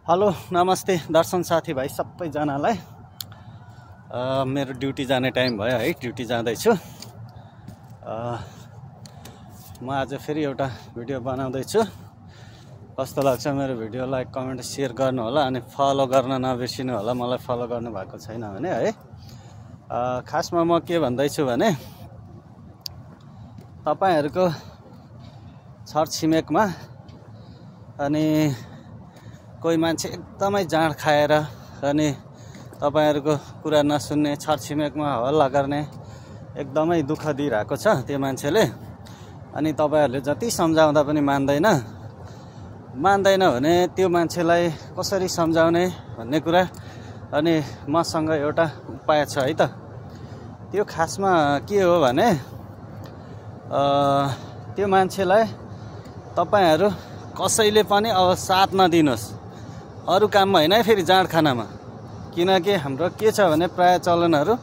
Hello नमस्ते दर्शन साथीभाइ सबैजनालाई। मेरो ड्युटी जाने टाइम भयो है, ड्युटी जाँदैछु। म आज फेरि एउटा भिडियो बनाउँदैछु। कस्तो लाग्छ मेरो भिडियो लाइक कमेन्ट सेयर गर्नु होला, अनि फलो गर्न नबिर्सिनु होला। मलाई फलो गर्नु भएको छैन भने है। खासमा म के भन्दैछु भने तपाईहरुको छरछिमेकमा अनि कोही मान्छे एकदमै जाँड खाएर अनि तपाईहरुको कुरा नसुन्ने, छरछिमेकमा हल्ला गर्ने, एकदमै दुःख दिइरहेको छ त्यो मान्छेले। अनि तपाईहरुले जति सम्झाउँदा पनि मान्दैन भने त्यो मान्छेलाई कसरी सम्झाउने भन्ने कुरा अनि मसँग एउटा उपाय छ है त। त्यो खासमा के हो भने त्यो मान्छेलाई तपाईहरु कसैले पनि अब साथ नदिनुस्, अरु काममा हैन है, फेरि जाँड खानामा। किनकि हाम्रो के छ भने प्राय चलनहरु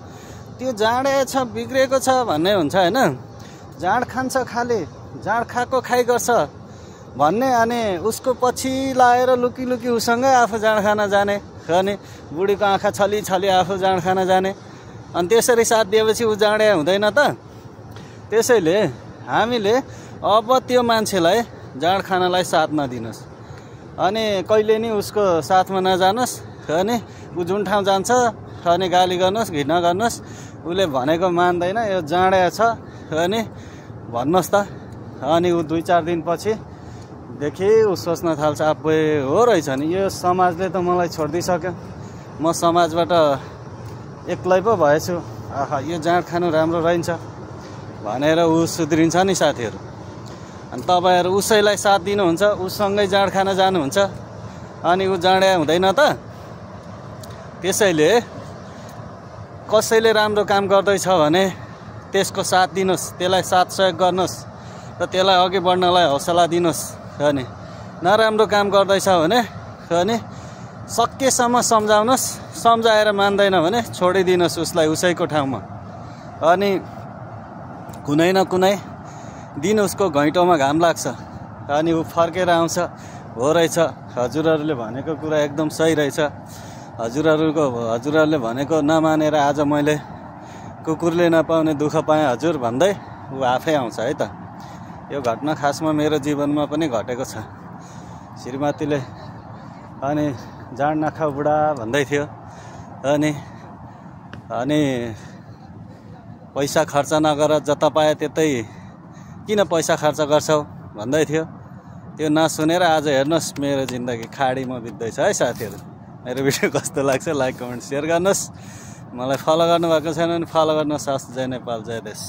त्यो जाँडे छ, बिग्रेको छ भन्ने हुन्छ हैन। जाँड खान्छ, खाली जाँड खाएको खाइ गर्छ भन्ने, अनि उसको पछि लाएर लुकी लुकी उसँगै आफू जाँड खान जाने, अनि बुढीको आँखा छली छली आफू जाँड खान जाने। अनि त्यसरी साथ दिएपछि उ जाँडे हुँदैन त। त्यसैले हामीले अब त्यो मान्छेलाई जाँड खानलाई साथ नदिनुस्, अनि कहिले नि उसको साथमा नजानुस्। अनि उ जुन ठाउँ जान्छ अनि गाली गर्नुस्, घृणा गर्नुस्, उले भनेको मान्दैन, यो जाँडे छ अनि भन्नुस् त। अनि उ 2-4 दिनपछि देखि उ सोच्न थाल्छ, आफै हो रहेछ नि, यो समाजले त मलाई छोड्दिसक्यो, म समाजबाट एक्लै पो भएछु, आहा यो जाँड खानु राम्रो रहन्छ भनेर उ सुध्रिन्छ नि साथीहरु। अनि तपाईहरु उसैलाई साथ दिनुहुन्छ, उसँगै जाँड खान जानुहुन्छ, अनि उ जाँडे हुँदैन त। त्यसैले कसैले राम्रो काम गर्दैछ भने त्यसको साथ दिनुस्, त्यसलाई साथ सहयोग गर्नुस् र त्यसलाई अघि बढ्नलाई हौसला दिनुस्। अनि नराम्रो काम गर्दैछ भने अनि सकेसम्म सम्झाउनुस्, सम्झाएर मान्दैन भने छोडिदिनुस् उसलाई उसैको ठाउँमा। अनि कुनै न कुनै दिन उसको घैँटोमा घाम लाग्छ, अनि ऊ फर्केर आउँछ, हो रहेछ हजुरहरूले भनेको कुरा एकदम सही रहेछ, हजुरहरूले भनेको नमानेर आज मैले कुकुरले नपाउने दुःख पाएँ हजुर भन्दै ऊ आफै आउँछ है त। यो घटना खासमा मेरो जीवनमा पनि घटेको छ। श्रीमतीले अनि जाँड नखाऊ बुढा भन्दै थियो, अनि पैसा खर्च नगर, जता पाए त्यतै किन पैसा खर्च गर्छौ भन्दै थियो। त्यो नसुनेर आज हेर्नुस् मेरो जिन्दगी खाडीमा बित्दैछ है साथीहरु। मेरो भिडियो कस्तो लाग्छ लाइक कमेन्ट सेयर गर्नुस्। मलाई फलो गर्नु भएको छैन भने फलो गर्नुहोस्। जय नेपाल, जय देश।